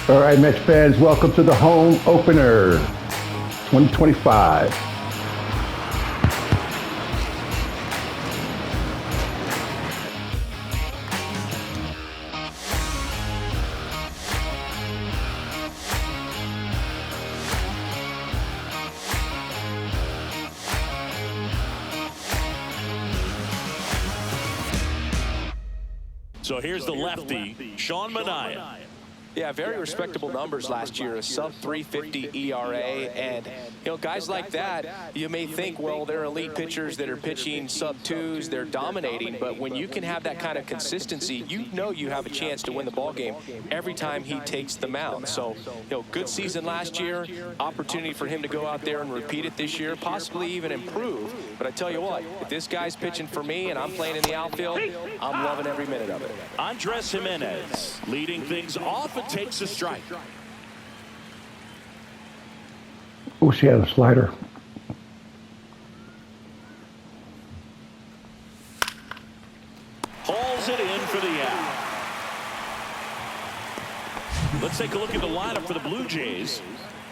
All right, Mets fans, welcome to the home opener 2025. So here's the lefty, Sean Manaea. Yeah, very respectable numbers last year, a sub 350 ERA, and guys like that, you may think, well, they're elite pitchers that are pitching sub twos, they're dominating, but when you can have that kind of consistency, you have a chance to win the ball game every time he takes the mound. So, good season last year, opportunity for him to go out there and repeat it this year, possibly even improve. But I tell you what, if this guy's pitching for me and I'm playing in the outfield, I'm loving every minute of it. Andres Gimenez leading things off and takes a strike. Oh, she had a slider. Hauls it in for the out. Let's take a look at the lineup for the Blue Jays.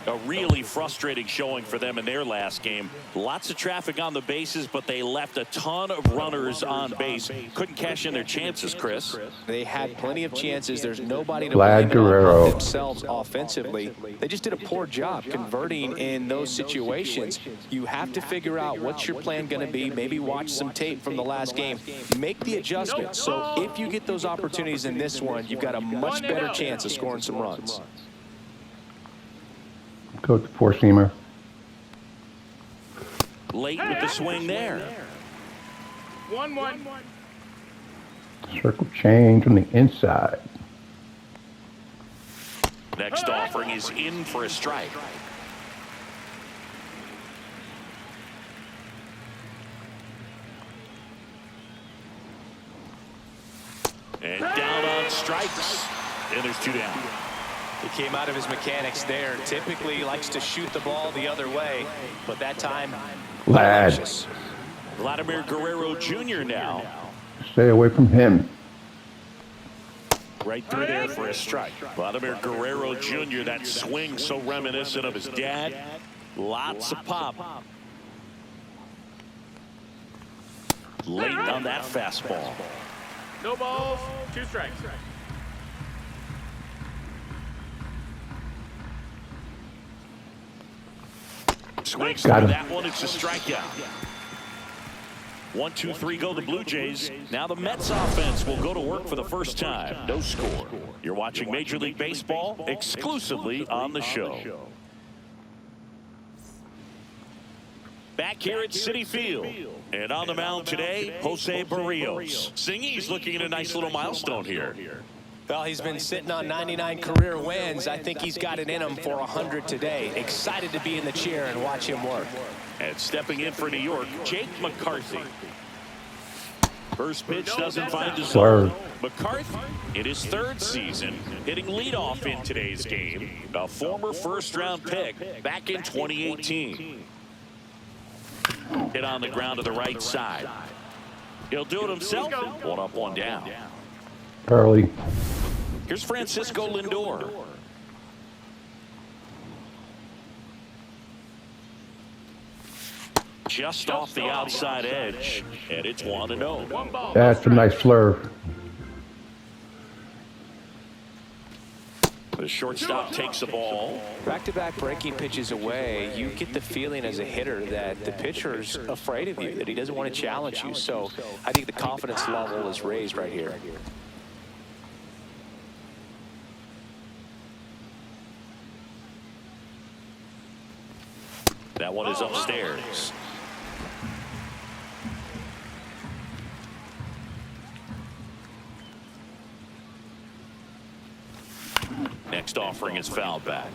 A really frustrating showing for them in their last game. Lots of traffic on the bases, but they left a ton of runners on base. Couldn't cash in their chances, Chris. They had plenty of chances. There's nobody to Vlad blame Guerrero. themselves offensively. They just did a poor job converting in those situations. You have to figure out what's your plan going to be. Maybe watch some tape from the last game. Make the adjustments. So if you get those opportunities in this one, you've got a much better chance of scoring some runs. Go to four-seamer. Late with the swing there. 1-1. Circle change on the inside. Next offering is in for a strike. And down on strikes. And there's two down. He came out of his mechanics there. Typically likes to shoot the ball the other way, but that time, Vlad. Vladimir Guerrero Jr. now. Stay away from him. Right through there for a strike. Vladimir Guerrero Jr., that swing so reminiscent of his dad. Lots of pop. Late on that fastball. No balls, 2 strikes. Swings Got through him. that one. It's a strikeout. 1, 2, 3 go the Blue Jays. Now the Mets offense will go to work for the first time. No score. You're watching Major League Baseball exclusively on the show. Back here at Citi Field. And on the mound today, Jose Barrios. Singy's looking at a nice little milestone here. Well, he's been sitting on 99 career wins. I think he's got it in him for 100 today. Excited to be in the chair and watch him work. And stepping in for New York, Jake McCarthy. First pitch doesn't find his zone. McCarthy, in his 3rd season, hitting leadoff in today's game. A former first-round pick back in 2018. Hit on the ground to the right side. He'll do it himself. 1 up, 1 down. Early. Here's Francisco Lindor. Just off the outside edge, and it's 1-0. That's a nice slurve. The shortstop takes the ball. Back-to-back breaking pitches away, you get the feeling as a hitter that the pitcher's afraid of you, that he doesn't want to challenge you. So I think the confidence level is raised right here. That one is upstairs. Next offering is fouled back.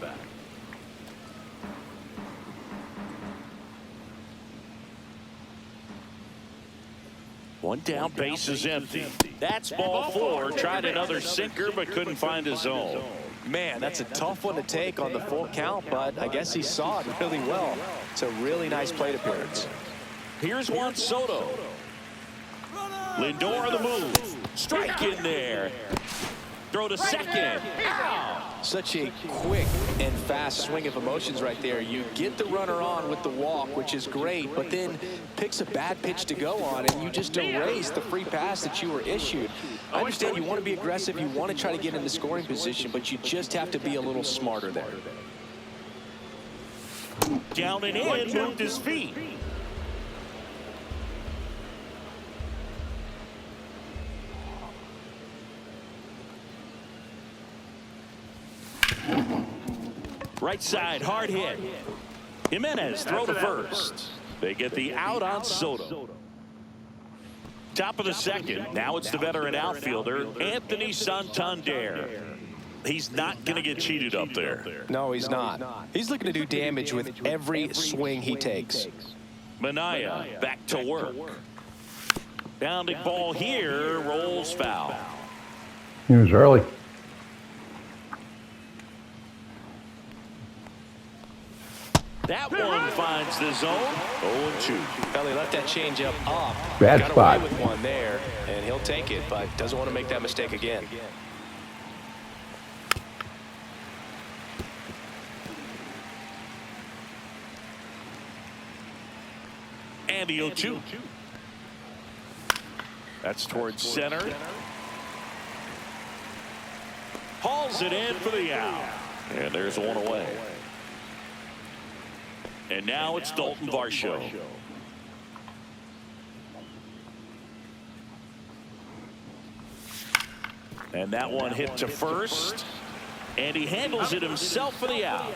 One down, base is empty. That's ball 4. Tried another sinker, but couldn't find his zone. Man, that's a tough one to take on the full count, but I guess he saw it really well. It's a really nice plate appearance. Here's Juan Soto. Lindor on the move. Strike in there. Throw to second. Out. Such a quick and fast swing of emotions right there. You get the runner on with the walk, which is great, but then picks a bad pitch to go on, and you just erase the free pass that you were issued. I understand you want to be aggressive, you want to try to get in the scoring position, but you just have to be a little smarter there. Down and in, moved his feet. Right side, hard hit. Jimenez throw to first. They get the out on Soto. Top of the second. Now it's the veteran outfielder, Anthony Santander. He's not going to get cheated up there. No, he's not. He's looking to do damage with every swing he takes. Minaya back to work. Bounding ball here, rolls foul. He was early. That one finds the zone. 0-2. Well, he left that changeup up. Bad Got spot. away with one there, and he'll take it, but doesn't want to make that mistake again. And the 0-2. That's towards center. Hauls it in for the out. And there's one away. And now it's Dalton Varsho. And that one hit to first. And he handles it himself for the out.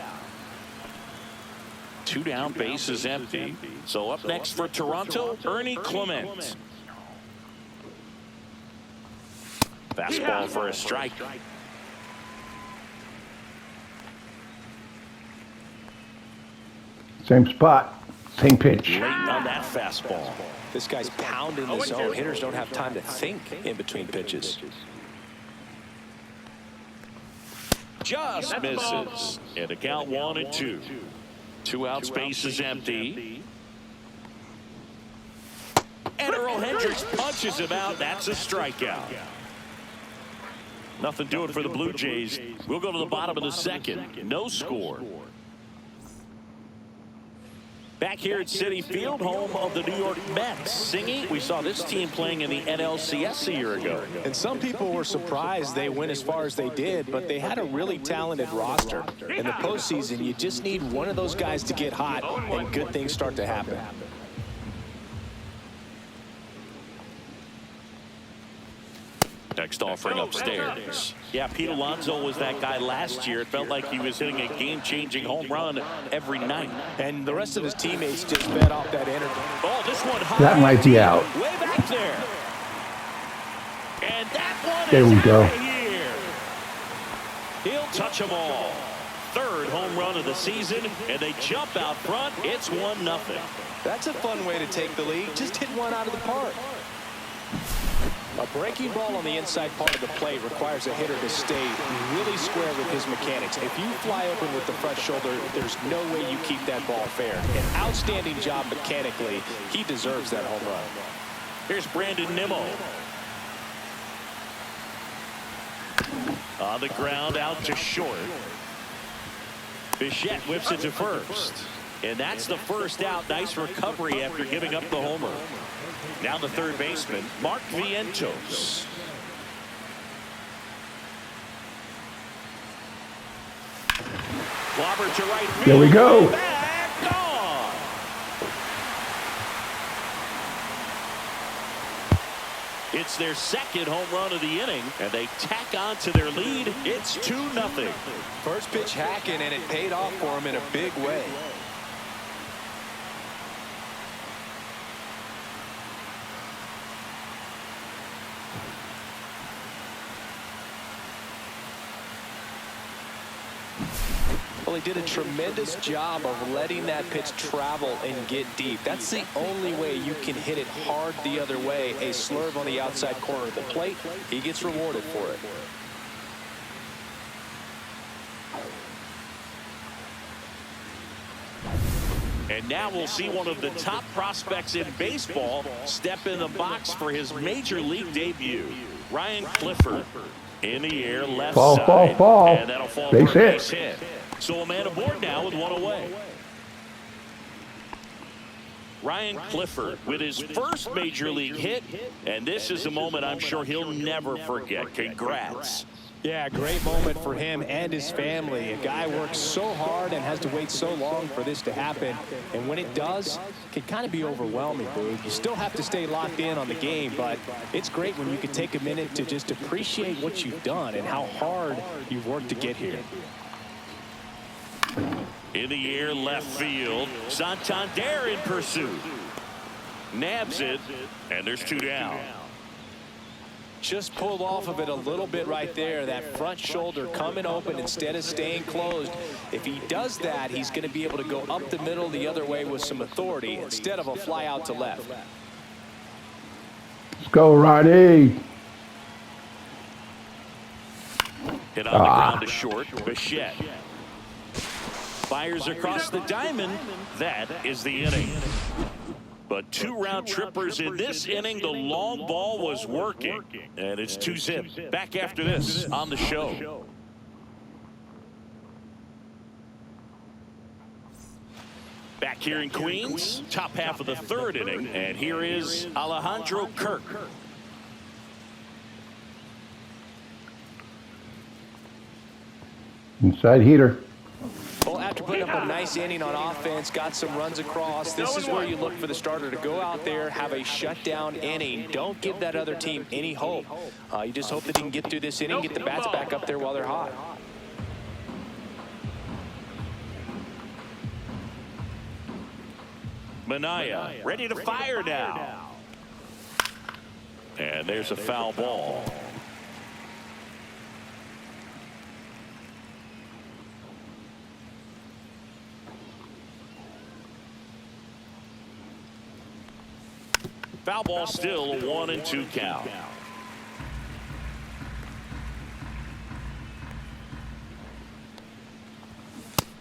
2 down, base is empty. So up next for Toronto, Ernie Clement. Fastball for a strike. Same spot, same pitch. Late on that fastball. This guy's pounding the zone. Hitters don't have time to think in between pitches. Just misses. And the count 1-2. 2 outs, base is empty. And Earl Hendricks punches him out. That's a strikeout. Nothing doing for the Blue Jays. We'll go to the bottom of the second. No score. Back here at Citi Field, home of the New York Mets. Singy, we saw this team playing in the NLCS a year ago. And some people were surprised they went as far as they did, but they had a really talented roster. In the postseason, you just need one of those guys to get hot, and good things start to happen. Next offering upstairs. Yeah, Pete Alonso was that guy last year. It felt like he was hitting a game-changing home run every night. And the rest of his teammates just fed off that energy. Oh, this one high. That might be out. Way back there. And that one There is we go. out of here. He'll touch them all. Third home run of the season, and they jump out front. It's 1-0. That's a fun way to take the lead. Just hit one out of the park. A breaking ball on the inside part of the plate requires a hitter to stay really square with his mechanics. If you fly open with the front shoulder, there's no way you keep that ball fair. An outstanding job mechanically. He deserves that home run. Here's Brandon Nimmo. On the ground, out to short. Bichette whips it to first. And that's the first out. Nice recovery after giving up the homer. Now the third baseman, Mark Vientos. Clobber to right field. There we go. Back on. It's their second home run of the inning, and they tack on to their lead. It's 2-0. First pitch hacking, and it paid off for him in a big way. Well, he did a tremendous job of letting that pitch travel and get deep. That's the only way you can hit it hard the other way. A slurve on the outside corner of the plate. He gets rewarded for it. And now we'll see one of the top prospects in baseball step in the box for his major league debut. Ryan Clifford. In the air, left Fall, side. fall. And that'll fall Base for a hit. base hit. So a man aboard now with one away. Ryan Clifford with his first major league hit, and this is a moment I'm sure he'll never forget. Congrats. Yeah, great moment for him and his family. A guy works so hard and has to wait so long for this to happen. And when it does, it can kind of be overwhelming, Boog. You still have to stay locked in on the game, but it's great when you can take a minute to just appreciate what you've done and how hard you've worked to get here. In the air, left field. Santander in pursuit. Nabs it, and there's 2 down. Just pulled off of it a little bit right there. That front shoulder coming open instead of staying closed. If he does that, he's going to be able to go up the middle the other way with some authority instead of a fly out to left. Let's go, Ronnie. Hit on the ground to short. Bichette fires across the diamond. That is the inning. But 2 round trippers in this inning. The long ball was working. And it's 2-zip. Back after this on the show. Back here in Queens, top half of the 3rd inning. And here is Alejandro Kirk. Inside heater. Well, after putting up a nice inning on offense, got some runs across, this is where you look for the starter to go out there, have a shutdown inning. Don't give that other team any hope. You just hope that he can get through this inning, get the bats back up there while they're hot. Minaya ready to fire now. And there's a foul ball. Foul ball, still a 1-2 count.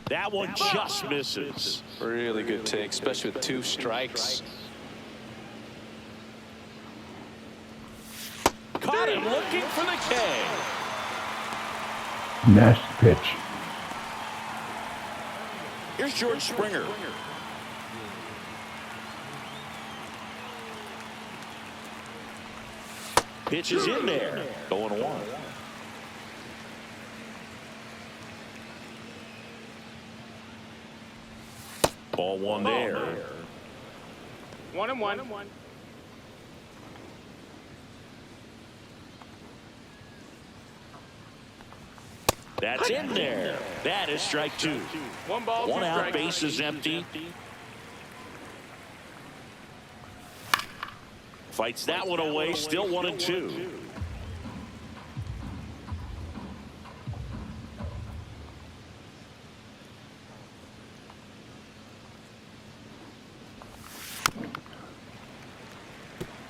That one just misses. Really good take, especially with 2 strikes. Caught him looking for the K. Nasty pitch. Here's George Springer. Pitch is in there. 0-1. Ball 1 there. 1-1. That's in there. That is strike 2. 1 ball, 1 2 out, strikes. base is empty. Fights that one away, still 1-2.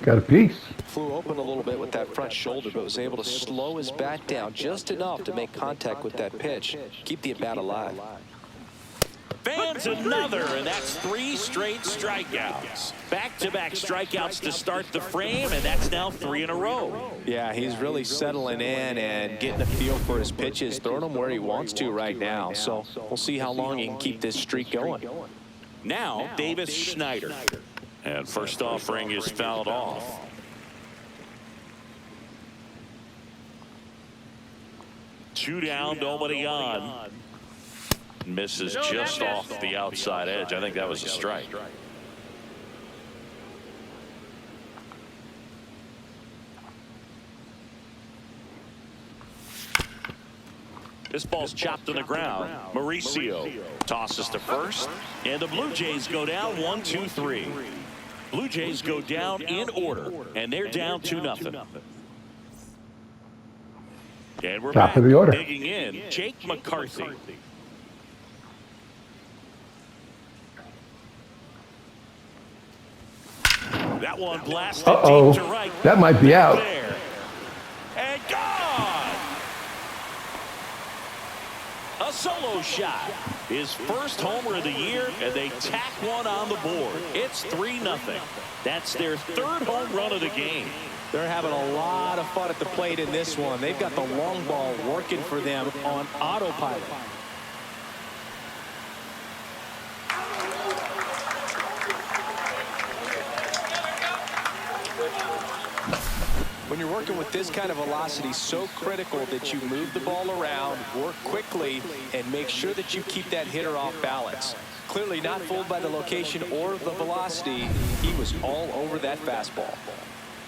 Got a piece. Flew open a little bit with that front shoulder, but was able to slow his bat down just enough to make contact with that pitch. Keep the at-bat alive. Fans another, and that's 3 straight strikeouts. Back-to-back strikeouts to start the frame, and that's now 3 in a row. Yeah, he's really settling in and getting a feel for his pitches, throwing them where he wants to right now. So we'll see how long he can keep this streak going. Now, Davis Schneider. And first offering is fouled off. Two down, nobody on. Misses just off the outside edge. I think that was a strike. This ball's chopped on the ground. Mauricio tosses to first, and the Blue Jays go down 1-2-3. Blue Jays go down in order, and they're down 2-0. And we're Top back of the order. digging in. Jake McCarthy. That one blasted Uh-oh. deep to right. That might be out. There. And gone. A solo shot. His first homer of the year, and they tack one on the board. It's 3-0. That's their third home run of the game. They're having a lot of fun at the plate in this one. They've got the long ball working for them on autopilot. When you're working with this kind of velocity, so critical that you move the ball around, work quickly, and make sure that you keep that hitter off balance. Clearly not fooled by the location or the velocity. He was all over that fastball.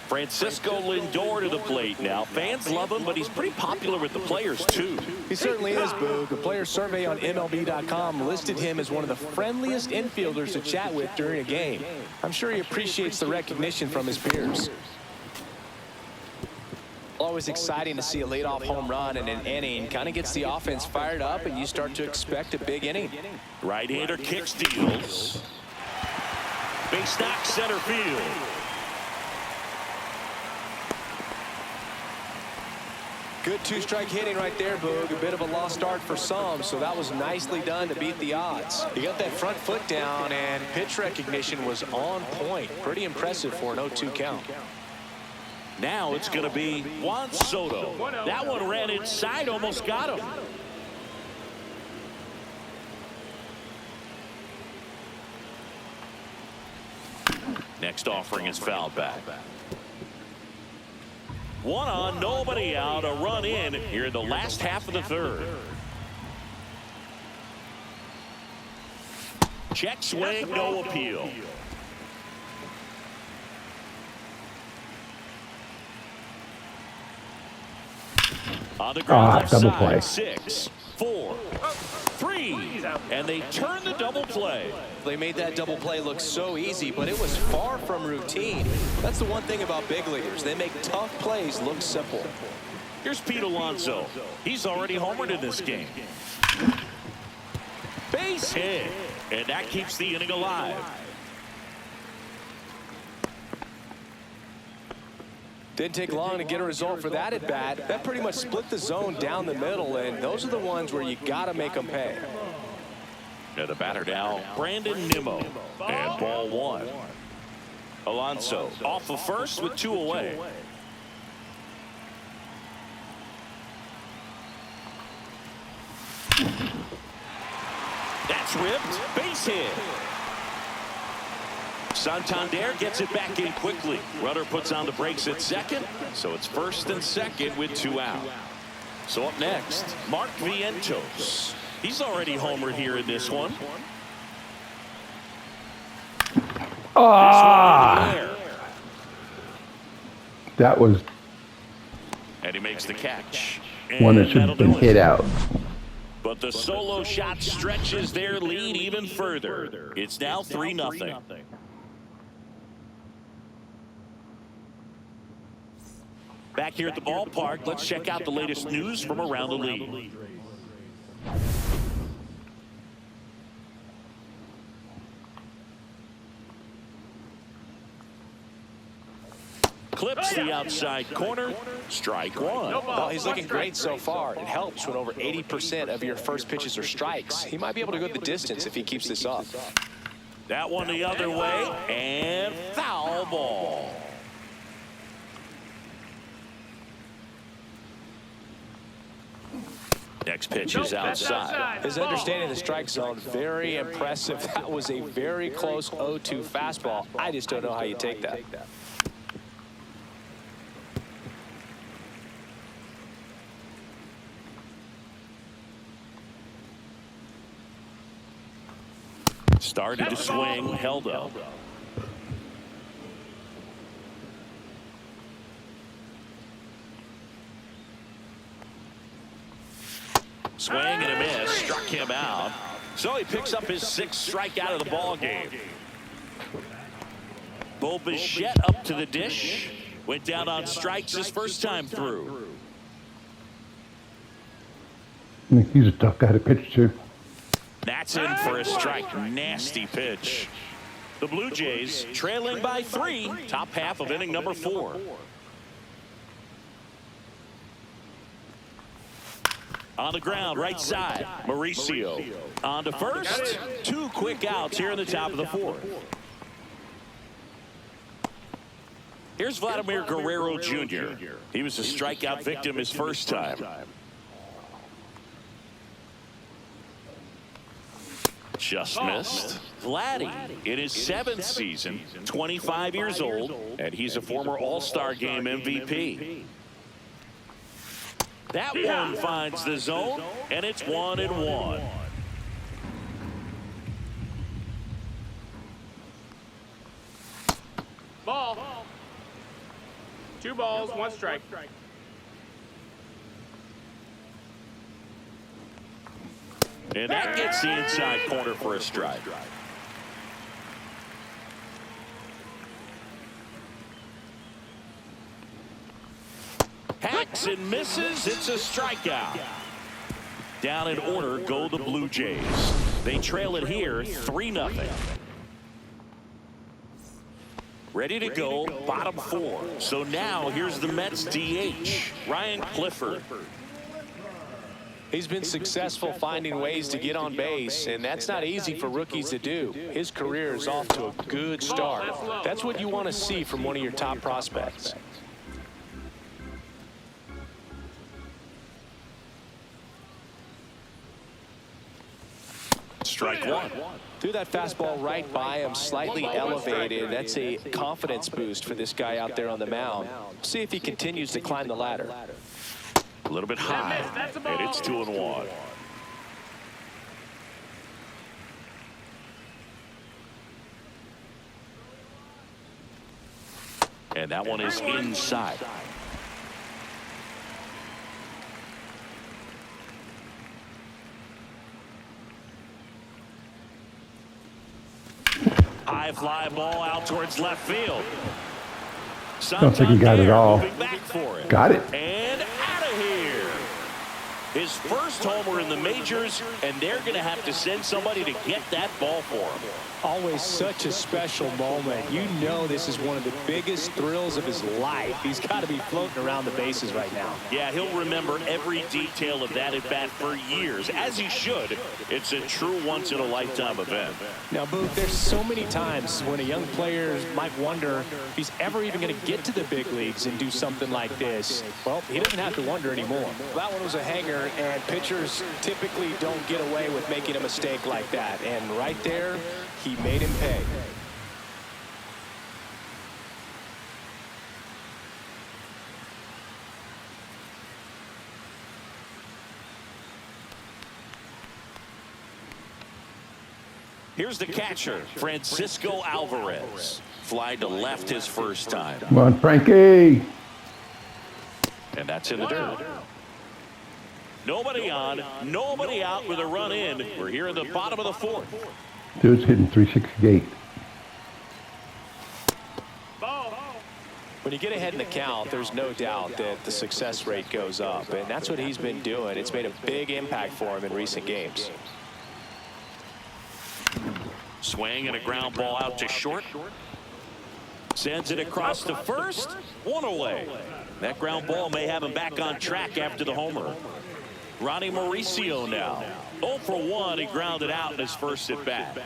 Francisco Lindor to the plate now. Fans love him, but he's pretty popular with the players, too. He certainly is, Boog. The player survey on MLB.com listed him as one of the friendliest infielders to chat with during a game. I'm sure he appreciates the recognition from his peers. Always exciting to see a leadoff home run in an inning. Kind of gets the offense fired up, and you start to expect a big inning. Right-hander kick steals. Base knock center field. Good two-strike hitting right there, Boog. A bit of a lost start for some, so that was nicely done to beat the odds. He got that front foot down, and pitch recognition was on point. Pretty impressive for an 0-2 count. Now it's going to be Juan Soto. That one ran inside, almost got him. Next offering is fouled back. One on, nobody out, a run in here in the last half of the third. Check swing, no appeal. On the ground left double side, play. 6, 4, 3, and they turn the double play. They made that double play look so easy, but it was far from routine. That's the one thing about big leaguers. They make tough plays look simple. Here's Pete Alonso. He's already homered in this game. Base hit, and that keeps the inning alive. Didn't take long to get a result for that at bat. That pretty much split the zone down the middle, and those are the ones where you got to make them pay. And the batter now, Brandon Nimmo, and ball one. Alonso off of first with 2 away. That's ripped, base hit. Santander gets it back in quickly. Runner puts on the brakes at second, so it's first and second with 2 out. So up next, Mark Vientos. He's already homered here in this one. That was And he makes the catch. one that And should that'll have been do it. hit out. But the solo shot stretches their lead even further. It's now 3-0. Back here at the ballpark, let's check out the latest news from around the league. Clips the outside corner. Strike one. Well, he's looking great so far. It helps when over 80% of your first pitches are strikes. He might be able to go the distance if he keeps this up. That one the other way, and foul ball. Next pitch is outside. His understanding of the strike zone, very impressive. That was a very close 0-2 fastball. I just don't know how you take that. Started to swing, held up. Swing and a miss, struck him out. So he picks up his 6th strikeout of the ball game. Bo Bichette up to the dish. Went down on strikes his first time through. He's a tough guy to pitch to. That's in for a strike. Nasty pitch. The Blue Jays trailing by 3. Top half of inning number 4. On the ground, right side, Mauricio. On to first. 2 quick outs here in the top of the 4th. Here's Vladimir Guerrero Jr. He was a strikeout victim his first time. Just missed. Vladdy in his 7th season, 25 years old, and he's a former All-Star Game MVP. That one finds the zone, and it's 1-1. Ball. 2 balls, 1 strike. And that gets the inside corner for a strike. Hacks and misses. It's a strikeout. Down in order go the Blue Jays. They trail it here 3-0. Ready to go, bottom 4. So now here's the Mets DH, Ryan Clifford. He's been successful finding ways to get on base, and that's not easy for rookies to do. His career is off to a good start. That's what you want to see from one of your top prospects. Strike 1. Threw that fastball right by him, slightly elevated. That's a confidence boost for this guy out there on the mound. See if he continues to climb the ladder. A little bit high, and it's 2-1. And that one is inside. High fly ball out towards left field. Don't think he got it all. Back for it. Got it. And out of here. His first homer in the majors, and they're going to have to send somebody to get that ball for him. Always such a special moment. You know this is one of the biggest thrills of his life. He's got to be floating around the bases right now. Yeah, he'll remember every detail of that at bat for years, as he should. It's a true once-in-a-lifetime event. Now, Booth, there's so many times when a young player might wonder if he's ever even going to get to the big leagues and do something like this. Well, he doesn't have to wonder anymore. That one was a hanger, and pitchers typically don't get away with making a mistake like that. And right there, he made him pay. Here's the catcher, Francisco Alvarez. Fly to left his first time. Come on, Frankie. And that's in the dirt. Nobody on, nobody out with a run in. We're here in the bottom of the 4th. Dude's hitting 368. When you get ahead in the count, there's no doubt that the success rate goes up, and that's what he's been doing. It's made a big impact for him in recent games. Swing and a ground ball out to short. Sends it across to first. 1 away. That ground ball may have him back on track after the homer. Ronnie Mauricio now. 0 for 1. He grounded out in his first at bat.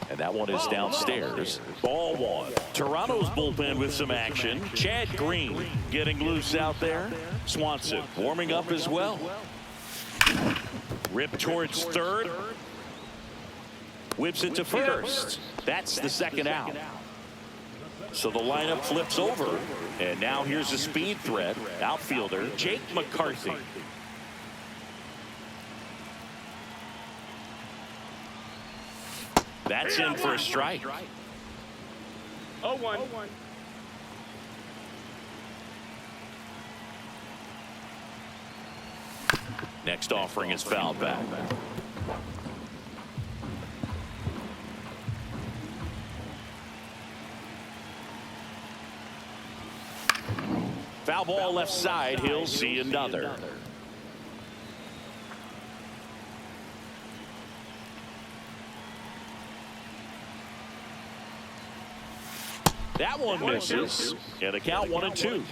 And that one is downstairs. Ball 1. Toronto's bullpen with some action. Chad Green getting loose out there. Swanson warming up as well. Rip towards third. Whips it to first. That's the second out. So the lineup flips over. And now here's a speed threat. Outfielder Jake McCarthy. That's in for a strike. 0-1. Next offering is fouled back. Foul ball left side. He'll see another. That one misses. And the count 1-2.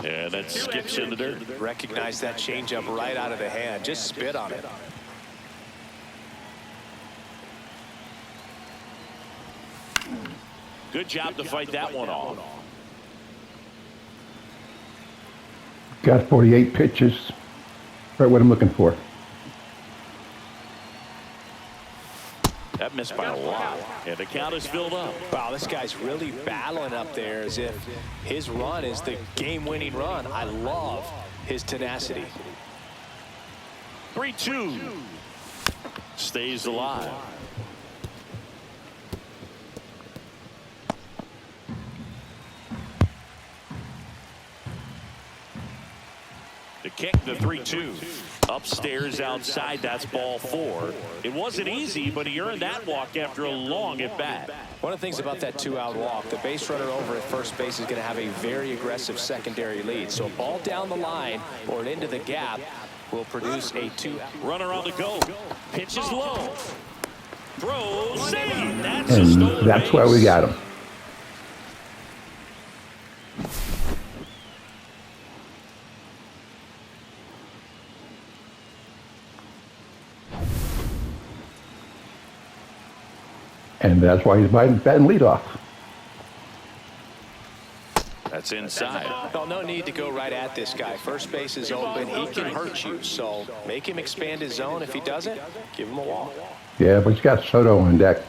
And that skips in the dirt. Recognize that changeup right out of the hand. Just spit on it. Good job to fight that one off. Got 48 pitches. Right what I'm looking for. That missed by a lot. And the count is filled up. Wow, this guy's really battling up there as if his run is the game-winning run. I love his tenacity. 3-2. Stays alive. To kick the 3-2. Upstairs outside, that's ball 4. It wasn't easy, but he earned that walk after a long at bat. One of the things about that 2-out walk, the base runner over at first base is going to have a very aggressive secondary lead. So a ball down the line or into the gap will produce a 2-out. Runner on the go. Pitches low. Throws. Save. That's And a stolen that's base. why we got him. And that's why he's batting leadoff. That's inside. Well, no need to go right at this guy. First base is open. He can hurt you. So make him expand his zone. If he doesn't, give him a walk. Yeah, but he's got Soto on deck.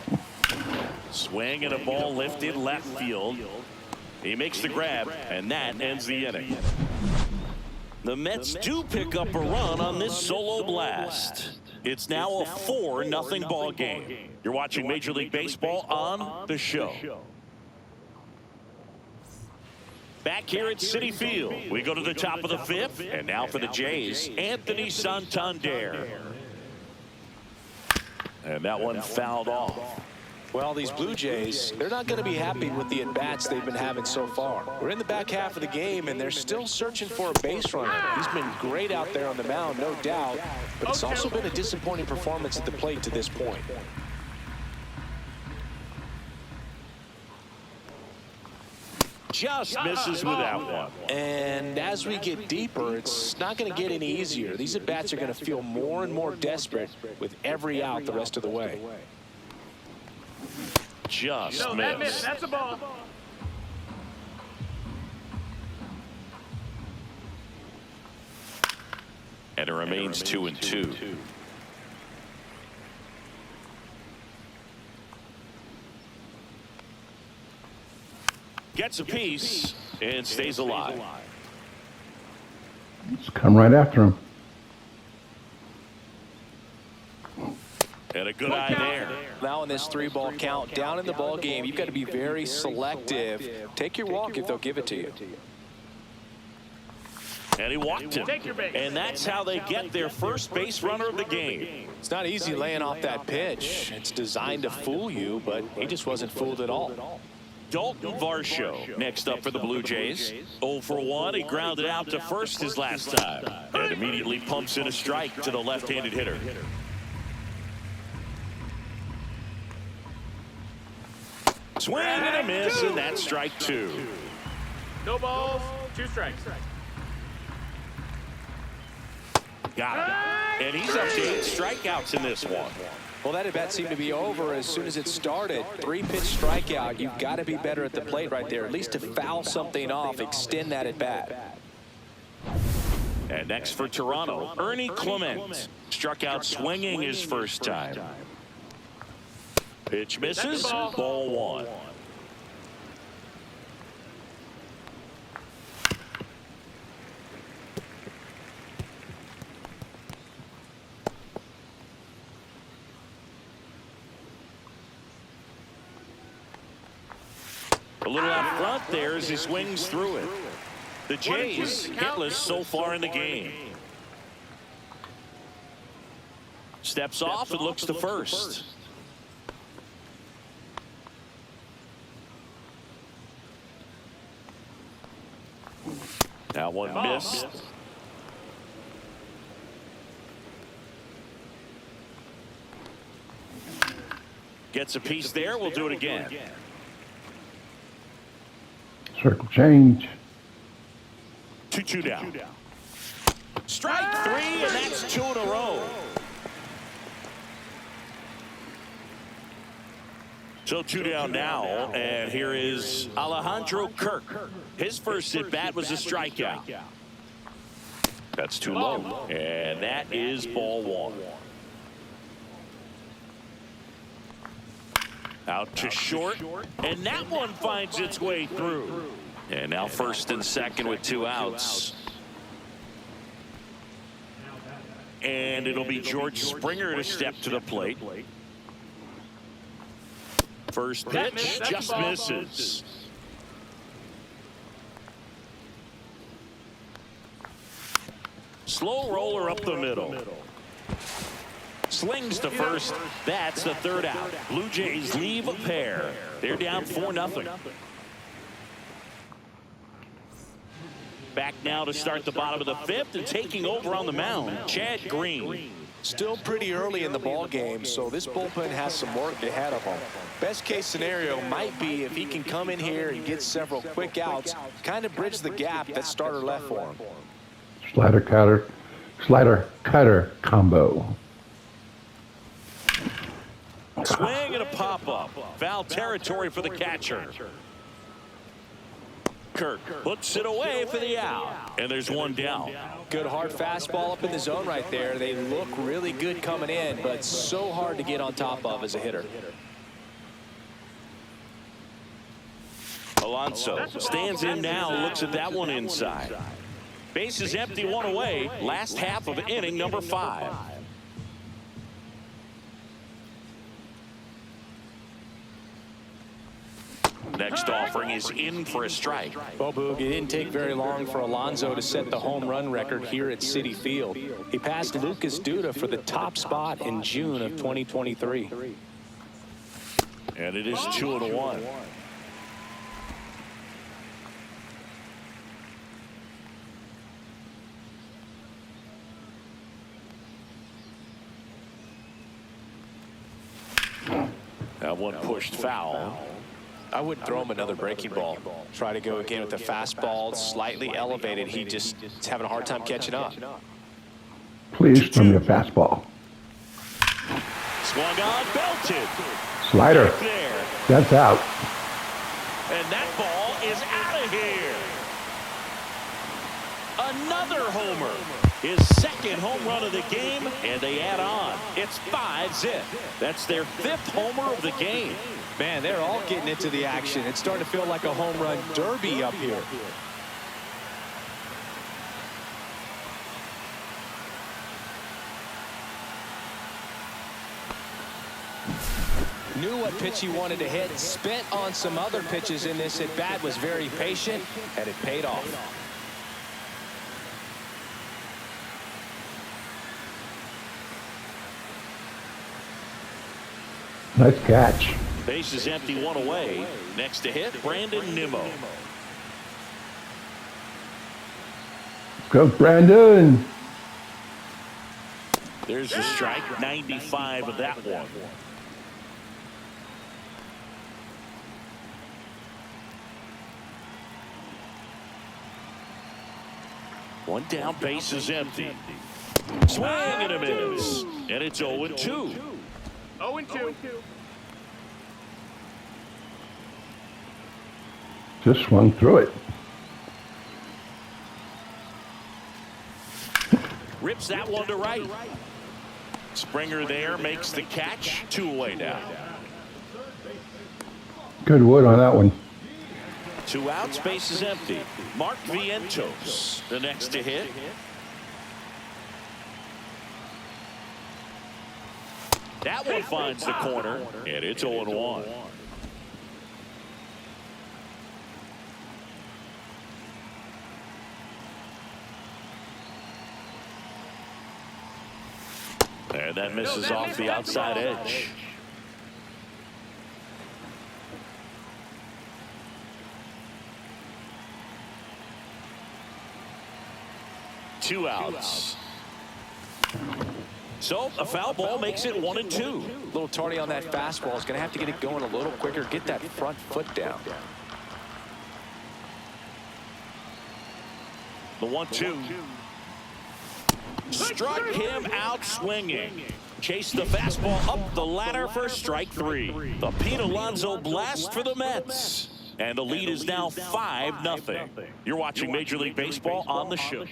Swing and a ball lifted left field. He makes the grab, and that ends the inning. The Mets do pick up a run on this solo blast. It's now a 4-0 ball game. You're watching Major League Baseball on The Show. Back here at Citi Field, we go to the top of the 5th, and now for the Jays, Anthony Santander. And that one fouled off. Well, these Blue Jays, they're not going to be happy with the at-bats they've been having so far. We're in the back half of the game, and they're still searching for a base runner. He's been great out there on the mound, no doubt, but it's also been a disappointing performance at the plate to this point. Just misses with that one. And as we get deeper, it's not going to get any easier. These at-bats are going to feel more and more desperate with every out the rest of the way. Just No, that missed. That's a ball. And it remains 2-2. Gets a piece and stays alive. Just come right after him. And a good eye there. Now in this 3-ball count, down in the ball game, you've got to be very selective. Take your walk if they'll give it to you. And he walked him. Take your base. And that's how they get their first base runner of the game. It's not easy laying off that pitch. It's designed to fool you, but he just wasn't fooled at all. Dalton Varsho next up for the Blue Jays. 0 for 1. He grounded out to first his last time. And immediately pumps in a strike to the left-handed hitter. Swing and a miss, and that's strike 2. No balls, 2 strikes. Got it. And he's up to 8 strikeouts in this one. Well, that at-bat seemed to be over as soon as it started. 3-pitch strikeout. You've got to be better at the plate right there, at least to foul something off, extend that at-bat. And next for Toronto, Ernie Clement. Struck out swinging his first time. Pitch misses, ball 1. A little out front there as he swings through it. The Jays hitless so far in the game. Steps off and looks to first. That one missed. Gets a piece there. We'll do it again. Circle change. 2 down. Strike 3, and that's 2 in a row. So 2 down now, and here is Alejandro Kirk. His first at-bat was a strikeout. That's too low, and that is ball 1. Out to short, and that one finds its way through. And now first and second with 2 outs. And it'll be George Springer to step to the plate. First pitch just misses. Slow roller up the middle. Slings to first. That's the 3rd out. Blue Jays leave a pair. They're down 4-0. Back now to start the bottom of the 5th, and taking over on the mound, Chad Green. Still pretty early in the ball game, so this bullpen has some work ahead of them. Best case scenario might be if he can come in here and get several quick outs, kind of bridge the gap that starter left for him. Slider cutter combo. Swing and a pop-up. Foul territory for the catcher. Kirk puts it away for the out. And there's 1 down. Good hard fastball up in the zone right there. They look really good coming in, but so hard to get on top of as a hitter. Alonso stands in now, looks at that one inside. Base is empty, 1 away. Last half of inning number 5. Next offering is in for a strike. Well, Boog, it didn't take very long for Alonso to set the home run record here at Citi Field. He passed Lucas Duda for the top spot in June of 2023. And it is 2-1. That one pushed foul. I wouldn't throw him another breaking ball. Try to go again with the fastball, slightly elevated. He just is having a hard time catching up. Please throw me a fastball. Swung on, belted. Slider. Right there. That's out. And that ball is out of here. Another homer. His 2nd home run of the game, and they add on. It's 5-zip. That's their 5th homer of the game. Man, they're all getting into the action. It's starting to feel like a home run derby up here. Knew what pitch he wanted to hit, spent on some other pitches in this at bat, was very patient, and it paid off. Nice catch. Base is empty, 1 away. Next to hit, Brandon Nimmo. Go, Brandon. There's a strike, 95 of that one. One down, base is empty. Swing and a miss. And it's 0-2. 0-2. Just swung through it. Rips that one to right. Springer there makes the catch. 2 away now. Good wood on that one. 2 outs, base is empty. Mark Vientos, the next to hit. That one finds the corner, and it's 0-1. And that misses off the outside edge. Two outs. So a foul ball makes it 1-2. A little tardy on that fastball. Is going to have to get it going a little quicker. Get that front foot down. The 1-2. Struck him out swinging. Chased the fastball up the ladder for strike 3. The Pete Alonso blast for the Mets. And the lead is now 5-0. You're watching Major League Baseball on the show.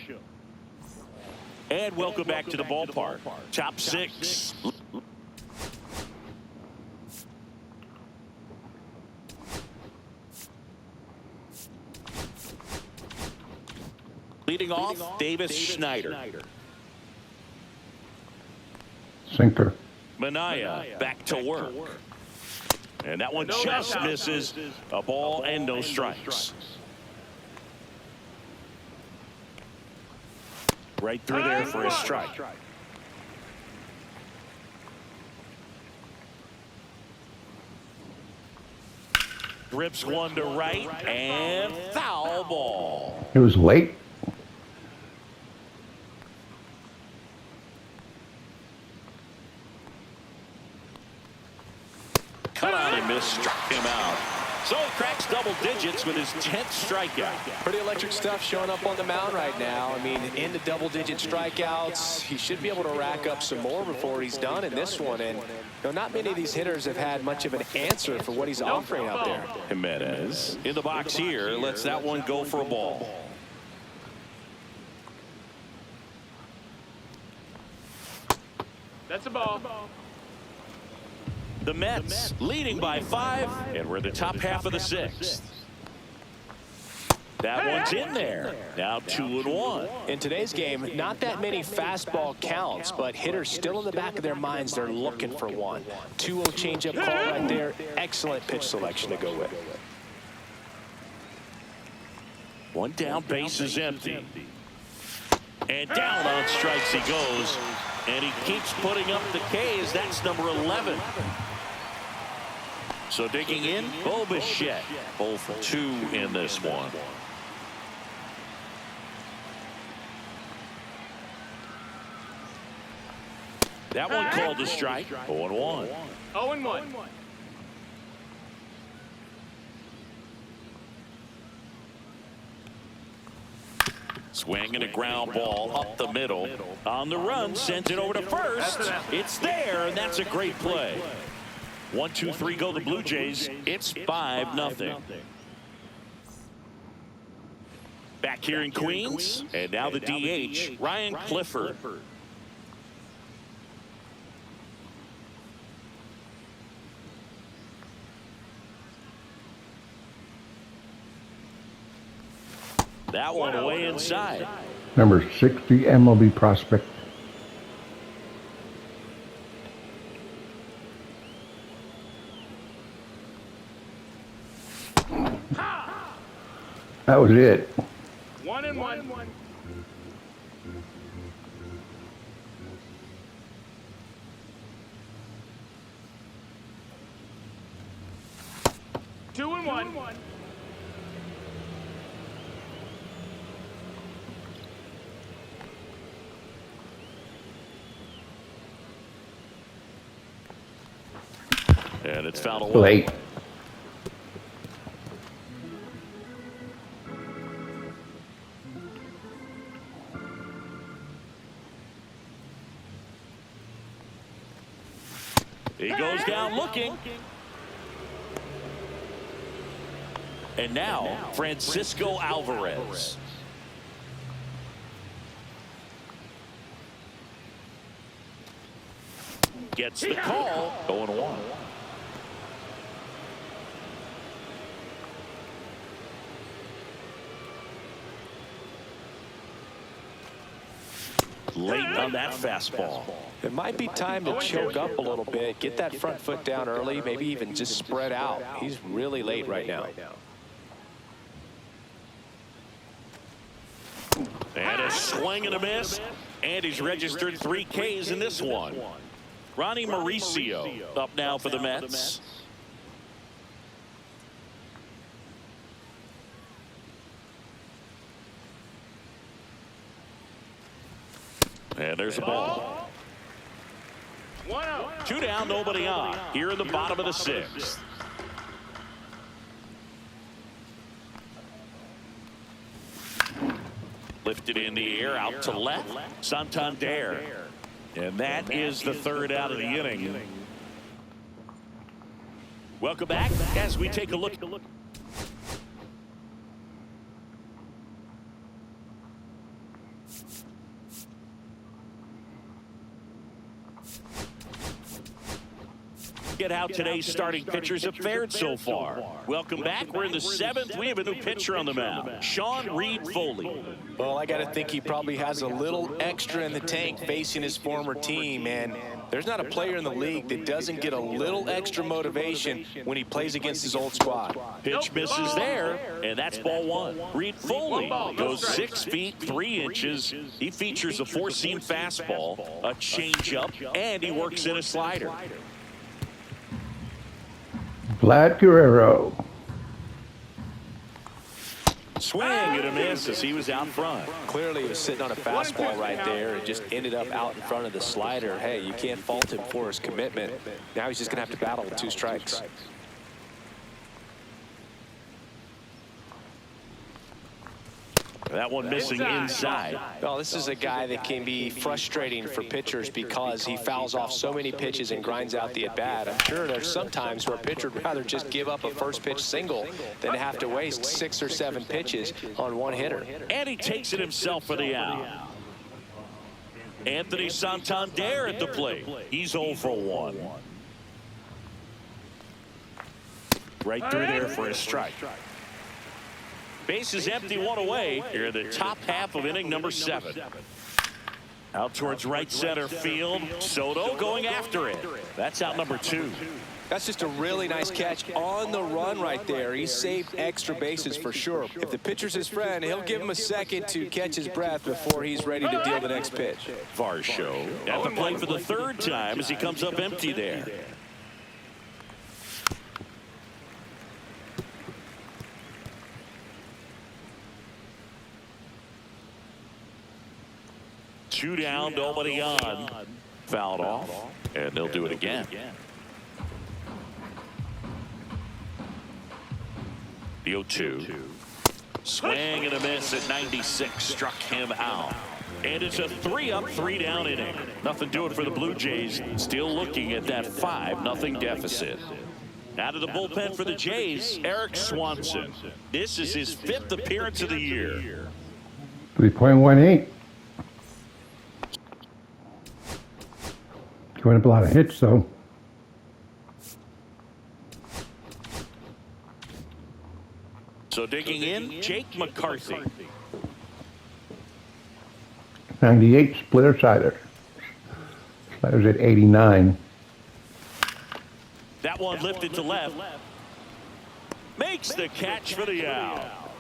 And welcome back to the ballpark. Top 6. Leading off, Davis Schneider. Sinker. Minaya back to work. And that one just misses. A ball and no strikes. Right through there for a strike. Rips one to right and foul ball. It was late. Cut on and missed, struck him out. So he cracks double digits with his 10th strikeout. Pretty electric stuff showing up on the mound right now. I mean, into double-digit strikeouts. He should be able to rack up some more before he's done in this one. And not many of these hitters have had much of an answer for what he's offering out there. Jimenez in the box here lets that one go for a ball. That's a ball. The Mets leading by 5, and we're in the top half of the 6th. That one's in there. Now 2-1. In today's game, not that many fastball counts, but hitters still in the back of their minds, they're looking for one. 2-0 changeup call right there. Excellent pitch selection to go with. One down, base is empty. And down on strikes he goes. And he keeps putting up the Ks. That's number 11. So digging in, Bo Bichette. 0 for 2 in this one. That one called a strike. 0-1. 0-1. Swing and a ground ball up the middle. On the run, sends it over to first. It's there, and that's a great play. 1, 2, 3 go the Blue Jays. It's 5-0. Back here in Queens, and now the DH, Ryan Clifford. That one away inside. Number 60 MLB prospect. That was it. 1-1. 2-1. And it's fouled away. Late. He goes down looking. And now, Francisco Alvarez. Gets the call. 0-1. Late on that fastball. It might be time to choke up a little bit, get that front foot down early, maybe even just spread out. He's really late right now. And a swing and a miss. And he's registered 3 Ks in this one. Ronnie Mauricio up now for the Mets. And there's a ball. 1-0. 2 down, nobody on. Here in the bottom of the 6th. Lifted in the air, out to left. Santander. And that is the third out of the inning. Welcome back as we take a look. Get how today's starting pitchers have fared so far. Welcome back. We're in the seventh. We have a new pitcher on the mound, Sean Reed Foley. Well, I got to think he probably has a little extra in the tank facing his former team, and there's not a player in the league that doesn't get a little extra motivation when he plays against his old squad. Pitch misses there, and that's ball one. Reed Foley goes 6 feet 3 inches. He features a four-seam fastball, a changeup, and he works in a slider. Vlad Guerrero. Swing and a miss as he was out front. Clearly he was sitting on a fastball right there and just ended up out in front of the slider. Hey, you can't fault him for his commitment. Now he's just going to have to battle with 2 strikes. That one missing inside. Well, this is a guy that can be frustrating for pitchers because he fouls off so many pitches and grinds out the at-bat. I'm sure there's some times where a pitcher would rather just give up a first pitch single than have to waste 6 or 7 pitches on one hitter. And he takes it himself for the out. Anthony Santander at the plate. He's 0 for 1. Right through there for a strike. Base is empty, 1 away. Here in the top half of inning number 7. Out towards right center field. Soto going after it. That's out number 2. That's just a really nice catch on the run right there. He saved extra bases for sure. If the pitcher's his friend, he'll give him a second to catch his breath before he's ready to deal the next pitch. Varsho at the plate for the 3rd time as he comes up empty there. Two down, nobody on. Fouled off, and they'll do it again. The 0-2. Swing and a miss at 96. Struck him out. And it's a 3-up, 3-down inning. Nothing doing for the Blue Jays. Still looking at that 5-0 deficit. Out of the bullpen for the Jays, Eric Swanson. This is his 5th appearance of the year. 3.18. Going up a lot of hits, though. So digging in, Jake McCarthy. 98 splitter cider. Cider's at 89. That one lifted to left. Makes the catch for the out.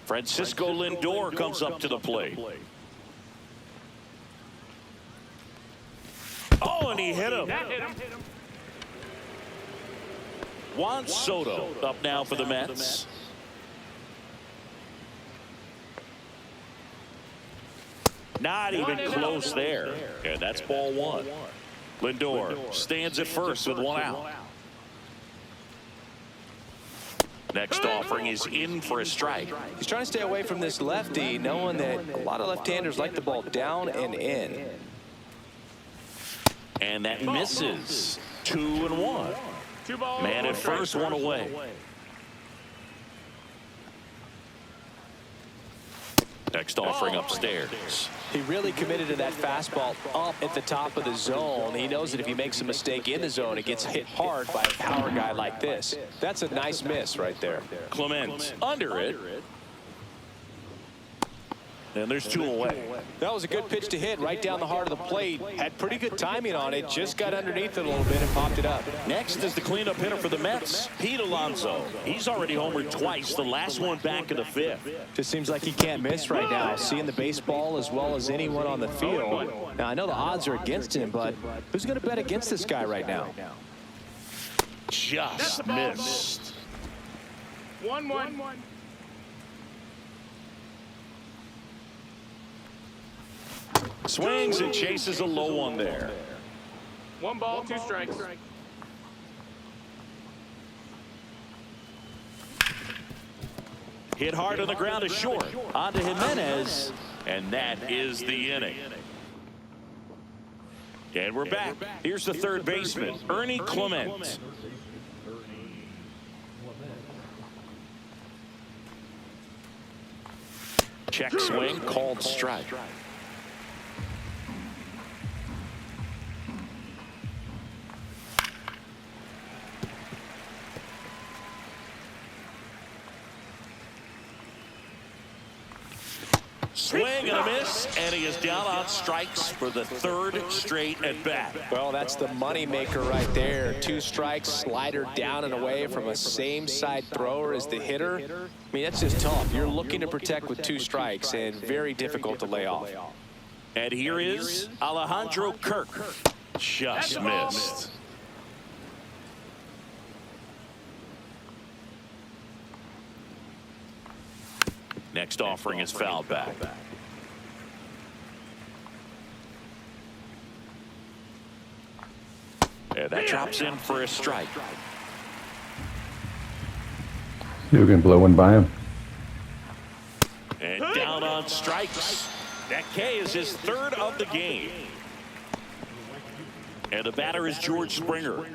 Francisco Lindor comes up to the plate. Oh, and he hit him. Juan Soto up now for the Mets. Not even close there. And that's ball one. Lindor stands at first with 1 out. Next offering is in for a strike. He's trying to stay away from this lefty, knowing that a lot of left-handers like the ball down and in. And that misses. 2-1. Man at first, 1 away. Next offering upstairs. He really committed to that fastball up at the top of the zone. He knows that if he makes a mistake in the zone, it gets hit hard by a power guy like this. That's a nice miss right there. Clement under it. And there's 2 away. That was a good pitch to hit right down the heart of the plate. Had pretty good timing on it. Just got underneath it a little bit and popped it up. Next is the cleanup hitter for the Mets, Pete Alonso. He's already homered twice, the last one back in the 5th. Just seems like he can't miss right now. Seeing the baseball as well as anyone on the field. Now, I know the odds are against him, but who's going to bet against this guy right now? Just missed. 1-1. Swings and chases a low one there. 1 ball, 2 strikes. Hit hard on the ground is short. On to Jimenez. And that is the inning. And we're back. Here's the third baseman, Ernie Clement. Check swing, called strike. Swing and a miss, and he is down on strikes for the third straight at bat. Well, that's the money maker right there. 2 strikes, slider down and away from a same side thrower as the hitter. I mean, that's just tough. You're looking to protect with 2 strikes and very difficult to lay off. And here is Alejandro Kirk. Just missed. Next offering is fouled back. And that drops in for a strike. You can blow one by him. And down on strikes. That K is his third of the game. And the batter is George Springer.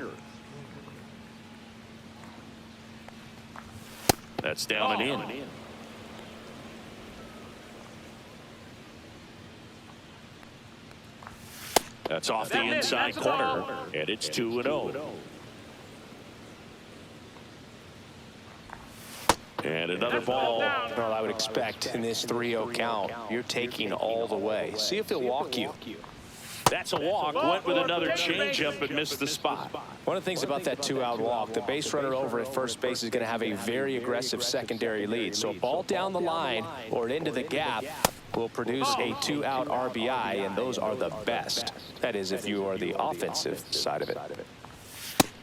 That's down and in. That's off the inside corner, and it's 2-0. And another ball. Well, I would expect in this 3-0 count, you're taking all the way. See if he'll walk you. That's a walk. Went with another changeup and missed the spot. One of the things about that 2-out walk, the base runner over at first base is going to have a very aggressive secondary lead. So a ball down the line or into the gap will produce a 2-out RBI, and those are the best. That is, if you are the offensive side of it.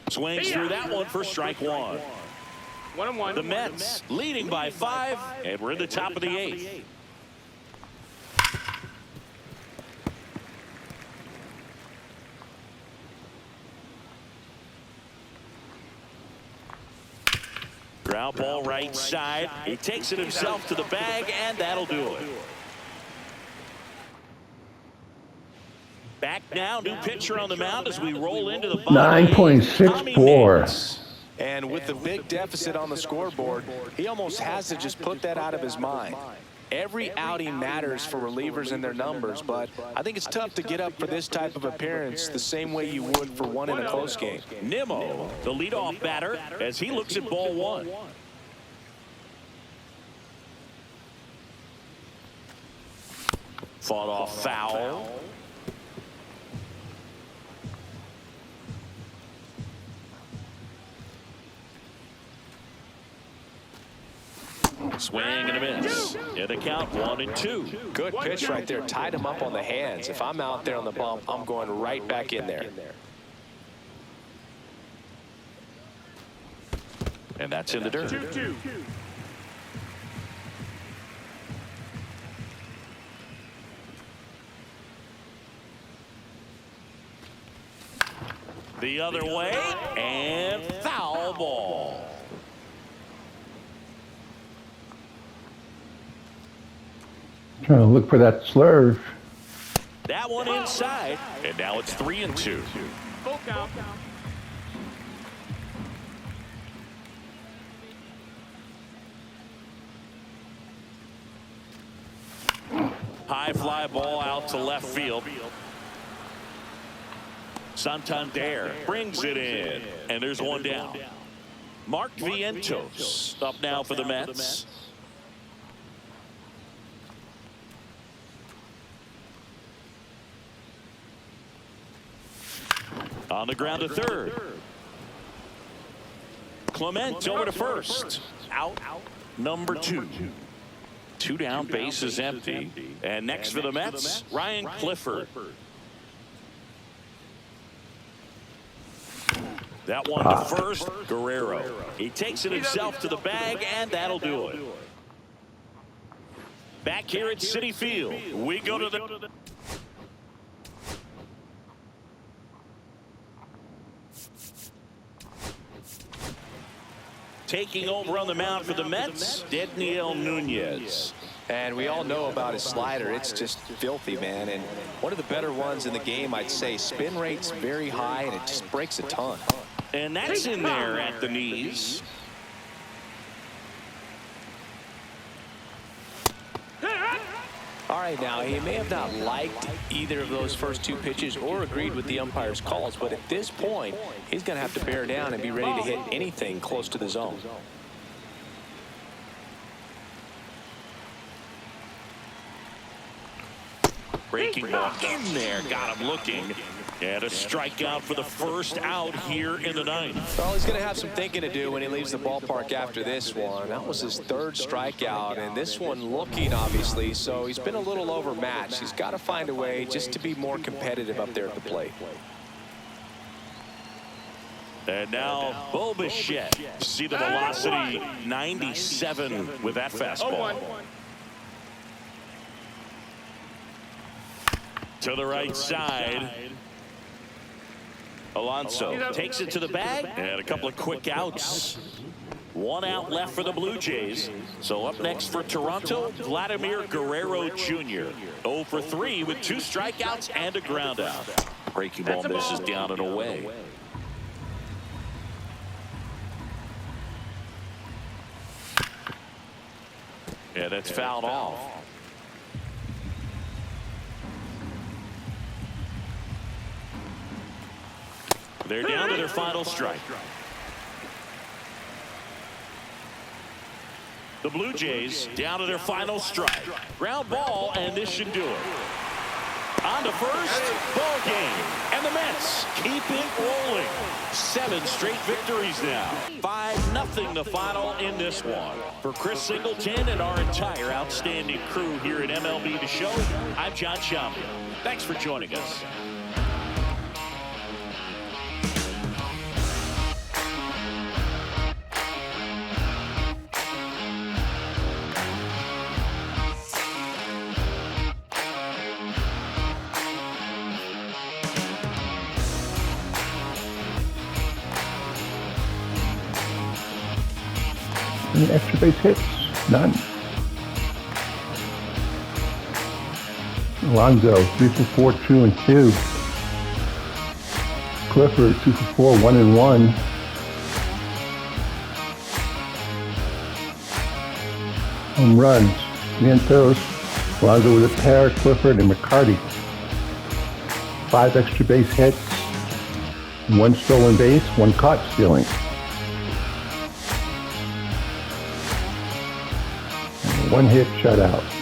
Swings through that one for strike one. 1-1. The Mets leading by 5, and we're in the top of the 8th. Ground ball right side. He takes it himself to the bag, and that'll do it. Back now, new pitcher on the mound as we roll into the bottom. 9.64. And with the big deficit on the scoreboard, he almost has to just put that out of his mind. Every outing matters for relievers and their numbers, but I think it's tough to get up for this type of appearance the same way you would for one in a close game. Nimmo, the leadoff batter, as he looks at ball one. Fought off foul. Swing and a miss. In the count, 1-2. Good pitch right there. Tied him up on the hands. If I'm out there on the bump, I'm going right back in there. And that's in the dirt. 2-2. The other way, and foul ball. Trying to look for that slurve. That one inside, and now it's 3-2. Full count. High fly ball out to left field. Santander brings it in, and there's one down. Mark Vientos up now for the Mets. On the ground to third. Clement over to first. Out. Number 2. 2 down, base is empty. And next for the Mets, Ryan Clifford. That one to first, Guerrero. He takes it himself to the bag, and that'll do it. Back here at Citi Field, we go to the... Taking over on the mound for the Mets, Daniel Nunez. And we all know about his slider. It's just filthy, man. And one of the better ones in the game, I'd say. Spin rate's very high, and it just breaks a ton. And that's in there at the knees. All right, now, he may have not liked either of those first two pitches or agreed with the umpire's calls, but at this point, he's going to have to bear down and be ready to hit anything close to the zone. Breaking ball in there, got him looking. And a strikeout for the first out here in the ninth. Well, he's going to have some thinking to do when he leaves the ballpark after this one. That was his third strikeout, and this one looking, obviously, so he's been a little overmatched. He's got to find a way just to be more competitive up there at the plate. And now, Bluejays. See the velocity, 97 with that fastball. To the right side. Alonso takes it to the bag, and a couple of quick outs. One out left for the Blue Jays. So up next for Toronto, Vladimir Guerrero Jr. 0 for 3 with 2 strikeouts and a ground out. Breaking ball misses down and away. Yeah, that's fouled off. They're down to their final strike. The Blue Jays down to their final strike. Ground ball, and this should do it. On to first, ball game. And the Mets keep it rolling. 7 straight victories now. 5-0 the final in this one. For Chris Singleton and our entire outstanding crew here at MLB The Show, I'm John Sciambi. Thanks for joining us. Any extra base hits? None. Alonso, 3 for 4, 2 and 2. Clifford, 2 for 4, 1 and 1. Home runs, Santos, Alonso with a pair, Clifford and McCarty. 5 extra base hits, 1 stolen base, 1 caught stealing. 1 hit shutout.